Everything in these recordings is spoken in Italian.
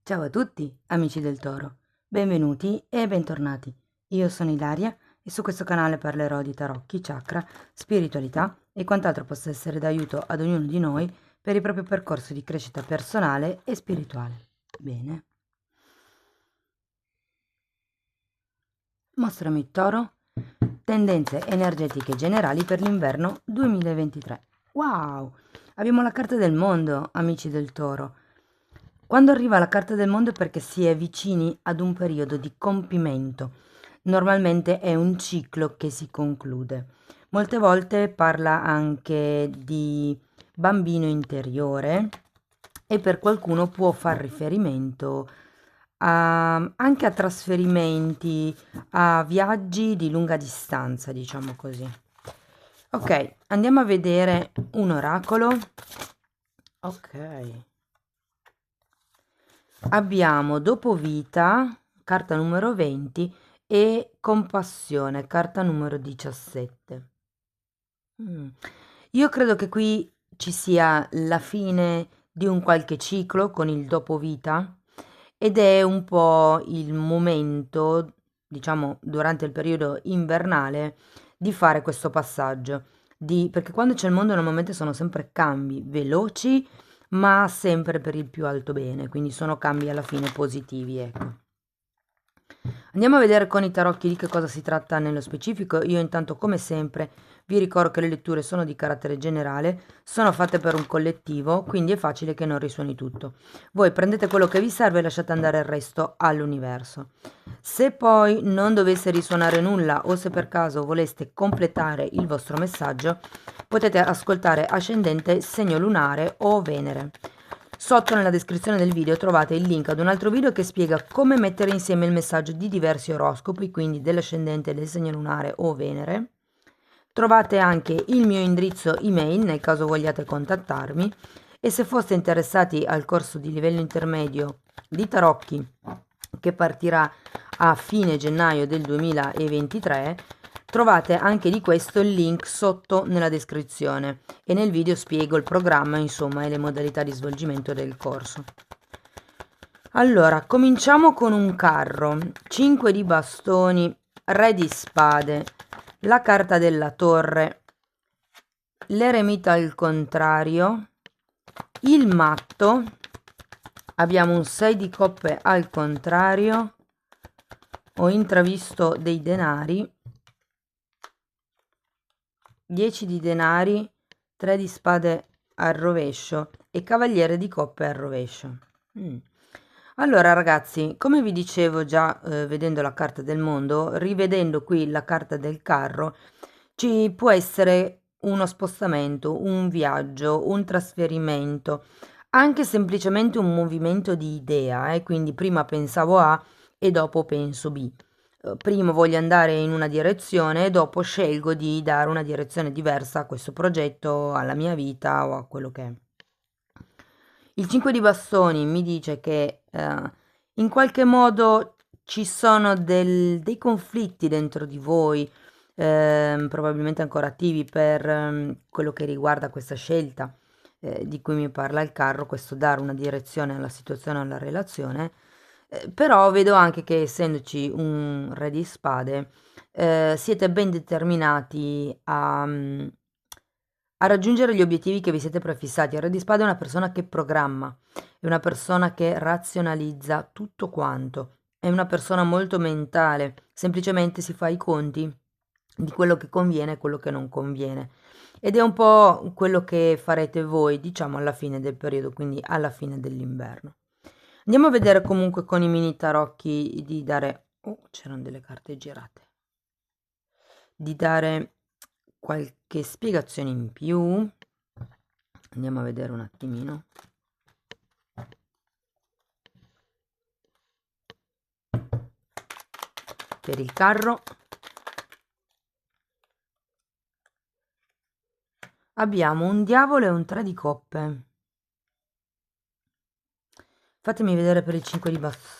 Ciao a tutti, amici del Toro. Benvenuti e bentornati. Io sono Ilaria e su questo canale parlerò di tarocchi, chakra, spiritualità e quant'altro possa essere d'aiuto ad ognuno di noi per il proprio percorso di crescita personale e spirituale. Bene. Mostrami Toro, tendenze energetiche generali per l'inverno 2023. Wow! Abbiamo la carta del mondo, amici del Toro. Quando arriva la carta del mondo è perché si è vicini ad un periodo di compimento. Normalmente è un ciclo che si conclude. Molte volte parla anche di bambino interiore e per qualcuno può far riferimento anche a trasferimenti, a viaggi di lunga distanza, diciamo così. Ok, andiamo a vedere un oracolo. Ok. Abbiamo dopo vita, carta numero 20, e compassione, carta numero 17. Io credo che qui ci sia la fine di un qualche ciclo con il dopo vita ed è un po' il momento, diciamo, durante il periodo invernale di fare questo passaggio. Perché quando c'è il mondo normalmente sono sempre cambi veloci, ma sempre per il più alto bene, quindi sono cambi alla fine positivi, ecco. Andiamo a vedere con i tarocchi di che cosa si tratta nello specifico. Io intanto, come sempre, vi ricordo che le letture sono di carattere generale, sono fatte per un collettivo, quindi è facile che non risuoni tutto. Voi prendete quello che vi serve e lasciate andare il resto all'universo. Se poi non dovesse risuonare nulla o se per caso voleste completare il vostro messaggio, potete ascoltare ascendente, segno lunare o Venere. Sotto nella descrizione del video trovate il link ad un altro video che spiega come mettere insieme il messaggio di diversi oroscopi, quindi dell'ascendente, del segno lunare o Venere. Trovate anche il mio indirizzo email nel caso vogliate contattarmi e se foste interessati al corso di livello intermedio di tarocchi che partirà a fine gennaio del 2023, trovate anche di questo il link sotto nella descrizione e nel video spiego il programma, insomma, e le modalità di svolgimento del corso. Allora, cominciamo con un carro, 5 di bastoni, re di spade, la carta della torre, l'eremita al contrario, il matto, abbiamo un 6 di coppe al contrario, ho intravisto dei denari, 10 di denari, 3 di spade al rovescio e cavaliere di coppe al rovescio. Allora ragazzi, come vi dicevo già vedendo la carta del mondo, rivedendo qui la carta del carro, ci può essere uno spostamento, un viaggio, un trasferimento, anche semplicemente un movimento di idea, quindi prima pensavo A e dopo penso B. Prima voglio andare in una direzione e dopo scelgo di dare una direzione diversa a questo progetto, alla mia vita o a quello che è. Il 5 di bastoni mi dice che in qualche modo ci sono dei conflitti dentro di voi, probabilmente ancora attivi per quello che riguarda questa scelta di cui mi parla il carro, questo dare una direzione alla situazione, alla relazione. Però vedo anche che essendoci un re di spade, siete ben determinati a raggiungere gli obiettivi che vi siete prefissati. Il re di spade è una persona che programma, è una persona che razionalizza tutto quanto, è una persona molto mentale, semplicemente si fa i conti di quello che conviene e quello che non conviene. Ed è un po' quello che farete voi, diciamo, alla fine del periodo, quindi alla fine dell'inverno. Andiamo a vedere comunque con i mini tarocchi di dare... Oh, c'erano delle carte girate. Di dare qualche spiegazione in più. Andiamo a vedere un attimino. Per il carro abbiamo un diavolo e un 3 di coppe. Fatemi vedere per il 5 di bastoni.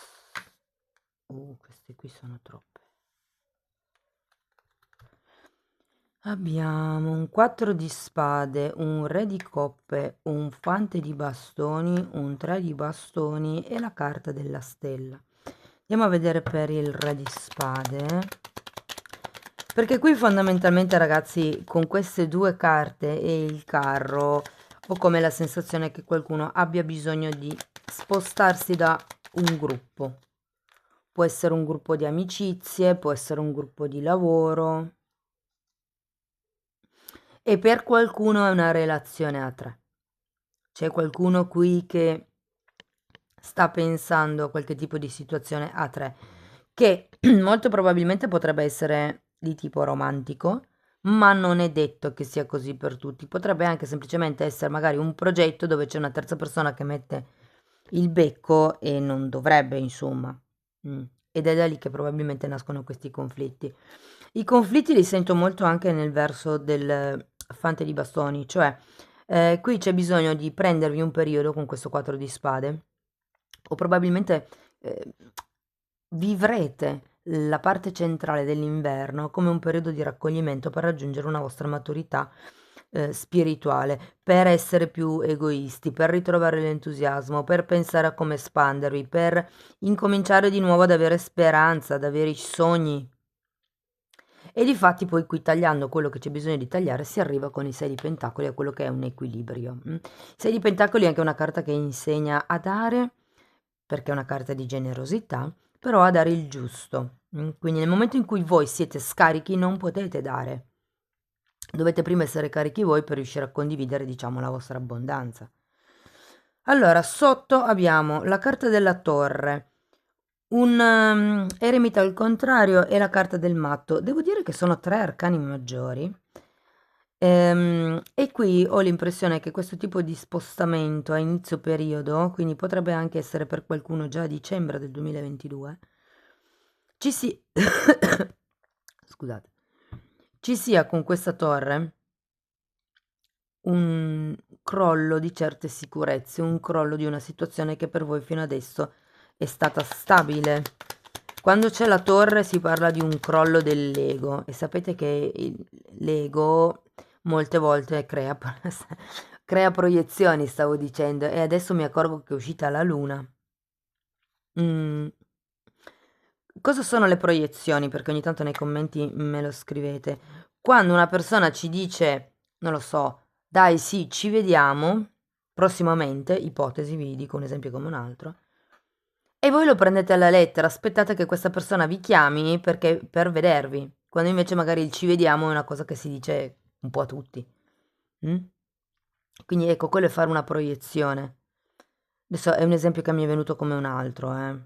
Queste qui sono troppe. Abbiamo un 4 di spade, un re di coppe, un fante di bastoni, un 3 di bastoni e la carta della stella. Andiamo a vedere per il re di spade. Perché qui fondamentalmente, ragazzi, con queste due carte e il carro, ho come la sensazione che qualcuno abbia bisogno di spostarsi da un gruppo. Può essere un gruppo di amicizie, può essere un gruppo di lavoro. E per qualcuno è una relazione a tre. C'è qualcuno qui che sta pensando a qualche tipo di situazione a tre, che molto probabilmente potrebbe essere di tipo romantico, ma non è detto che sia così per tutti. Potrebbe anche semplicemente essere magari un progetto dove c'è una terza persona che mette il becco e non dovrebbe, insomma. Mm. Ed è da lì che probabilmente nascono questi conflitti. I conflitti li sento molto anche nel verso del fante di bastoni, cioè qui c'è bisogno di prendervi un periodo con questo 4 di spade, o probabilmente vivrete la parte centrale dell'inverno come un periodo di raccoglimento per raggiungere una vostra maturità spirituale, per essere più egoisti, per ritrovare l'entusiasmo, per pensare a come espandervi, per incominciare di nuovo ad avere speranza, ad avere i sogni. E difatti poi qui tagliando quello che c'è bisogno di tagliare si arriva con i 6 di pentacoli a quello che è un equilibrio. 6 di pentacoli è anche una carta che insegna a dare, perché è una carta di generosità, però a dare il giusto. Quindi nel momento in cui voi siete scarichi non potete dare. Dovete prima essere carichi voi per riuscire a condividere, diciamo, la vostra abbondanza. Allora, sotto abbiamo la carta della torre, un eremita al contrario e la carta del matto. Devo dire che sono tre arcani maggiori. E qui ho l'impressione che questo tipo di spostamento a inizio periodo, quindi potrebbe anche essere per qualcuno già a dicembre del 2022, ci si... scusate, ci sia con questa torre un crollo di certe sicurezze, un crollo di una situazione che per voi fino adesso è stata stabile. Quando c'è la torre si parla di un crollo dell'ego e sapete che l'ego molte volte crea, crea proiezioni, stavo dicendo, e adesso mi accorgo che è uscita la luna. Mm. Cosa sono le proiezioni? Perché ogni tanto nei commenti me lo scrivete. Quando una persona ci dice, non lo so, dai sì, ci vediamo prossimamente, ipotesi, vi dico un esempio come un altro, e voi lo prendete alla lettera, aspettate che questa persona vi chiami perché, per vedervi, quando invece magari il ci vediamo è una cosa che si dice un po' a tutti. Mm? Quindi ecco, quello è fare una proiezione. Adesso è un esempio che mi è venuto come un altro, eh.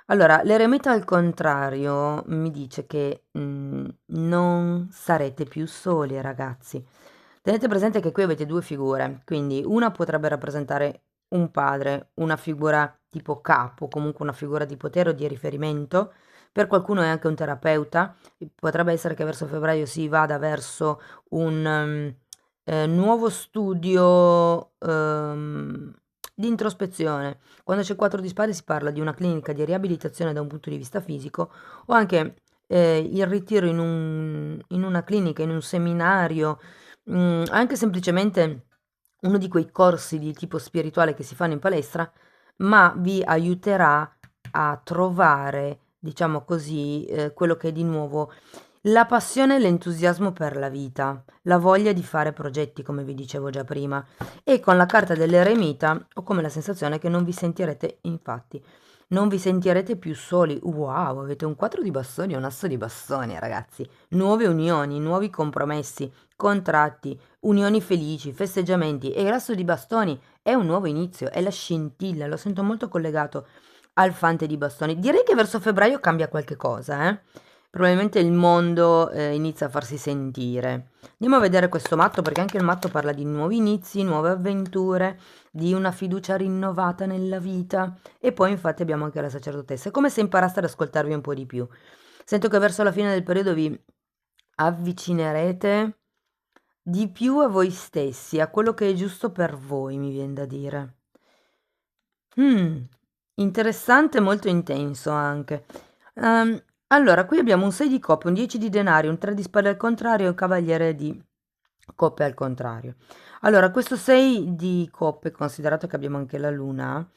Allora, l'eremita al contrario mi dice che non sarete più soli, ragazzi. Tenete presente che qui avete due figure, quindi una potrebbe rappresentare un padre, una figura tipo capo, comunque una figura di potere o di riferimento. Per qualcuno è anche un terapeuta, potrebbe essere che verso febbraio si vada verso un nuovo studio di introspezione. Quando c'è 4 di spade si parla di una clinica di riabilitazione da un punto di vista fisico o anche il ritiro in una clinica, in un seminario, anche semplicemente uno di quei corsi di tipo spirituale che si fanno in palestra, ma vi aiuterà a trovare, diciamo così, quello che è di nuovo la passione e l'entusiasmo per la vita, la voglia di fare progetti, come vi dicevo già prima. E con la carta dell'eremita ho come la sensazione che non vi sentirete, infatti, non vi sentirete più soli. Wow, avete un 4 di bastoni e un asso di bastoni, ragazzi. Nuove unioni, nuovi compromessi, contratti, unioni felici, festeggiamenti. E l'asso di bastoni è un nuovo inizio, è la scintilla, lo sento molto collegato al fante di bastoni. Direi che verso febbraio cambia qualche cosa, eh? Probabilmente il mondo inizia a farsi sentire. Andiamo a vedere questo matto perché anche il matto parla di nuovi inizi, nuove avventure, di una fiducia rinnovata nella vita. E poi infatti abbiamo anche la sacerdotessa. È come se imparaste ad ascoltarvi un po' di più. Sento che verso la fine del periodo vi avvicinerete di più a voi stessi, a quello che è giusto per voi, mi viene da dire. Interessante e molto intenso anche. Allora, qui abbiamo un 6 di coppe, un 10 di denari, un 3 di spade al contrario e un cavaliere di coppe al contrario. Allora, questo 6 di coppe, considerato che abbiamo anche la luna,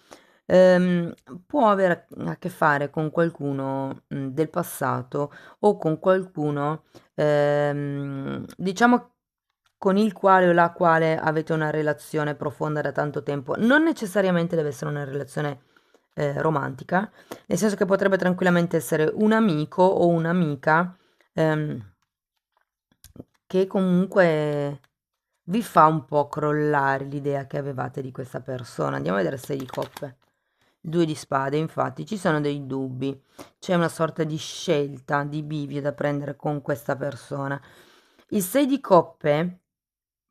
ehm, può avere a che fare con qualcuno del passato o con qualcuno, diciamo, con il quale o la quale avete una relazione profonda da tanto tempo. Non necessariamente deve essere una relazione romantica, nel senso che potrebbe tranquillamente essere un amico o un'amica ehm, che comunque vi fa un po' crollare l'idea che avevate di questa persona. Andiamo a vedere se di coppe. Due di spade, infatti, ci sono dei dubbi. C'è una sorta di scelta, di bivio da prendere con questa persona. Il 6 di coppe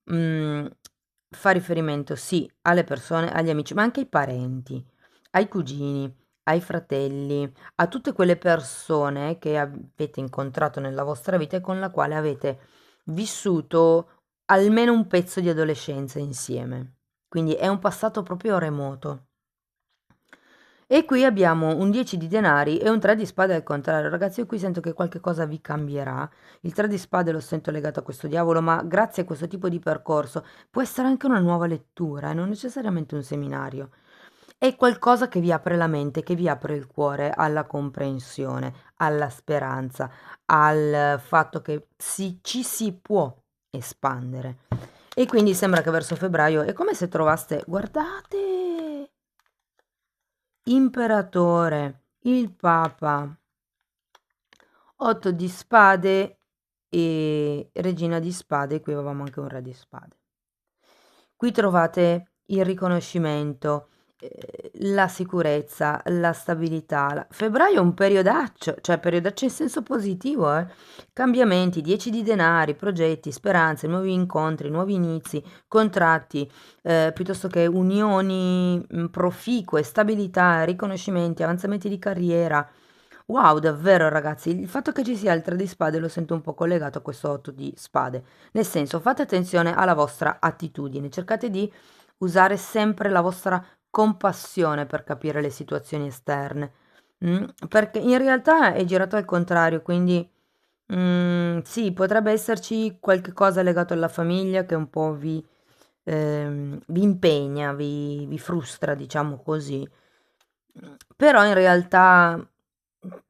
fa riferimento, sì, alle persone, agli amici, ma anche ai parenti, ai cugini, ai fratelli, a tutte quelle persone che avete incontrato nella vostra vita e con la quale avete vissuto almeno un pezzo di adolescenza insieme. Quindi è un passato proprio remoto. E qui abbiamo un 10 di denari e un 3 di spade al contrario. Ragazzi, io qui sento che qualche cosa vi cambierà. Il 3 di spade lo sento legato a questo diavolo, ma grazie a questo tipo di percorso può essere anche una nuova lettura, non necessariamente un seminario. È qualcosa che vi apre la mente, che vi apre il cuore alla comprensione, alla speranza, al fatto che ci si può espandere. E quindi sembra che verso febbraio è come se trovaste, guardate, imperatore, il papa, 8 di spade e regina di spade, qui avevamo anche un re di spade. Qui trovate il riconoscimento, la sicurezza, la stabilità. Febbraio è un periodaccio, cioè periodaccio in senso positivo, eh. Cambiamenti, 10 di denari, progetti, speranze, nuovi incontri, nuovi inizi, contratti, piuttosto che unioni proficue, stabilità, riconoscimenti, avanzamenti di carriera. Wow, davvero ragazzi, il fatto che ci sia il 3 di spade lo sento un po' collegato a questo 8 di spade. Nel senso, fate attenzione alla vostra attitudine, cercate di usare sempre la vostra compassione per capire le situazioni esterne, perché in realtà è girato al contrario, quindi sì, potrebbe esserci qualche cosa legato alla famiglia che un po' vi impegna, vi frustra, diciamo così. Però in realtà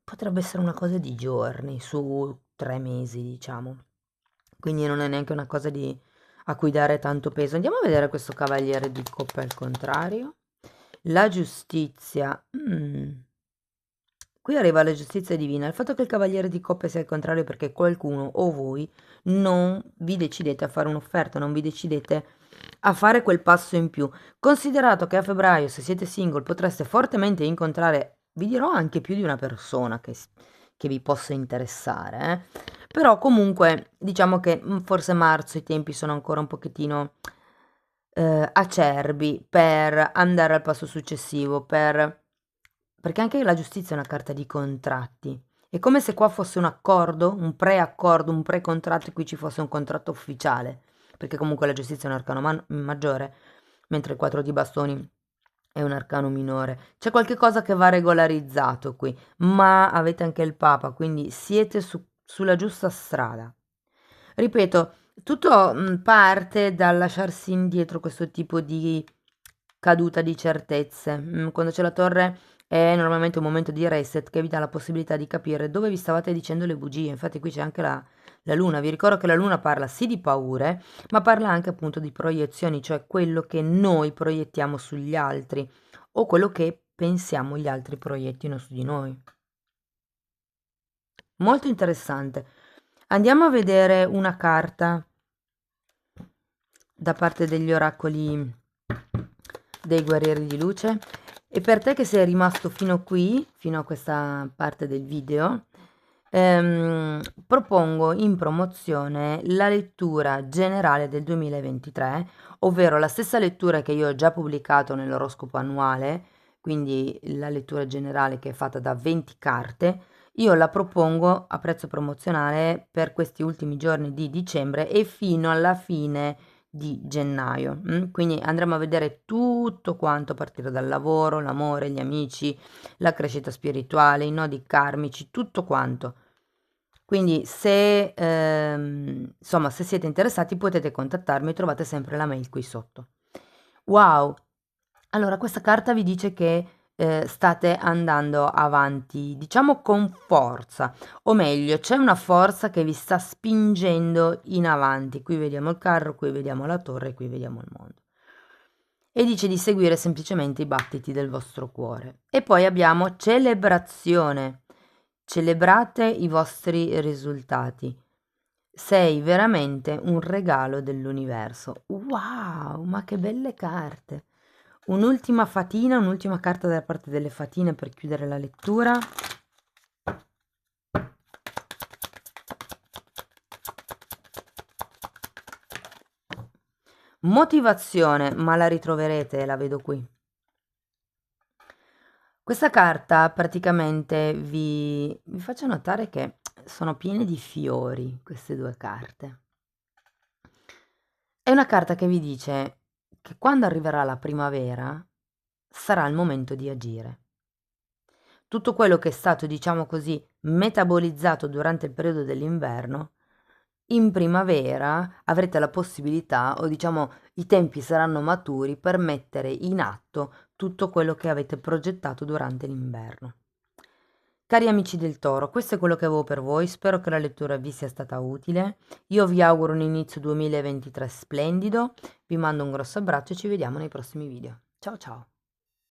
potrebbe essere una cosa di giorni, su 3 mesi, diciamo. Quindi non è neanche una cosa a cui dare tanto peso. Andiamo a vedere questo cavaliere di coppe al contrario. La giustizia. Qui arriva la giustizia divina. Il fatto che il cavaliere di coppe sia al contrario è perché qualcuno o voi non vi decidete a fare un'offerta, non vi decidete a fare quel passo in più. Considerato che a febbraio, se siete single, potreste fortemente incontrare, vi dirò anche più di una persona che vi possa interessare, eh. Però comunque diciamo che forse marzo i tempi sono ancora un pochettino acerbi per andare al passo successivo, perché anche la giustizia è una carta di contratti. È come se qua fosse un accordo, un preaccordo, un precontratto e qui ci fosse un contratto ufficiale, perché comunque la giustizia è un arcano maggiore, mentre il 4 di bastoni è un arcano minore. C'è qualche cosa che va regolarizzato qui, ma avete anche il Papa, quindi siete sulla giusta strada. Ripeto, tutto parte dal lasciarsi indietro questo tipo di caduta di certezze. Quando c'è la torre è normalmente un momento di reset che vi dà la possibilità di capire dove vi stavate dicendo le bugie. Infatti qui c'è anche la luna. Vi ricordo che la luna parla sì di paure, ma parla anche appunto di proiezioni, cioè quello che noi proiettiamo sugli altri o quello che pensiamo gli altri proiettino su di noi. Molto interessante. Andiamo a vedere una carta da parte degli oracoli dei guerrieri di luce. E per te che sei rimasto fino qui, fino a questa parte del video, propongo in promozione la lettura generale del 2023, ovvero la stessa lettura che io ho già pubblicato nell'oroscopo annuale, quindi la lettura generale che è fatta da 20 carte. Io la propongo a prezzo promozionale per questi ultimi giorni di dicembre e fino alla fine di gennaio. Quindi andremo a vedere tutto quanto a partire dal lavoro, l'amore, gli amici, la crescita spirituale, i nodi karmici, tutto quanto. Quindi se, insomma, se siete interessati potete contattarmi, trovate sempre la mail qui sotto. Wow! Allora, questa carta vi dice che state andando avanti, diciamo con forza, o meglio, c'è una forza che vi sta spingendo in avanti. Qui vediamo il carro, qui vediamo la torre, qui vediamo il mondo. E dice di seguire semplicemente i battiti del vostro cuore. E poi abbiamo celebrazione. Celebrate i vostri risultati. Sei veramente un regalo dell'universo. Wow, ma che belle carte! Un'ultima fatina, un'ultima carta da parte delle fatine per chiudere la lettura. Motivazione, ma la ritroverete, la vedo qui. Questa carta praticamente vi faccio notare che sono piene di fiori queste due carte. È una carta che vi dice che quando arriverà la primavera sarà il momento di agire. Tutto quello che è stato, diciamo così, metabolizzato durante il periodo dell'inverno, in primavera avrete la possibilità, o diciamo i tempi saranno maturi per mettere in atto tutto quello che avete progettato durante l'inverno. Cari amici del Toro, questo è quello che avevo per voi, spero che la lettura vi sia stata utile. Io vi auguro un inizio 2023 splendido, vi mando un grosso abbraccio e ci vediamo nei prossimi video. Ciao ciao!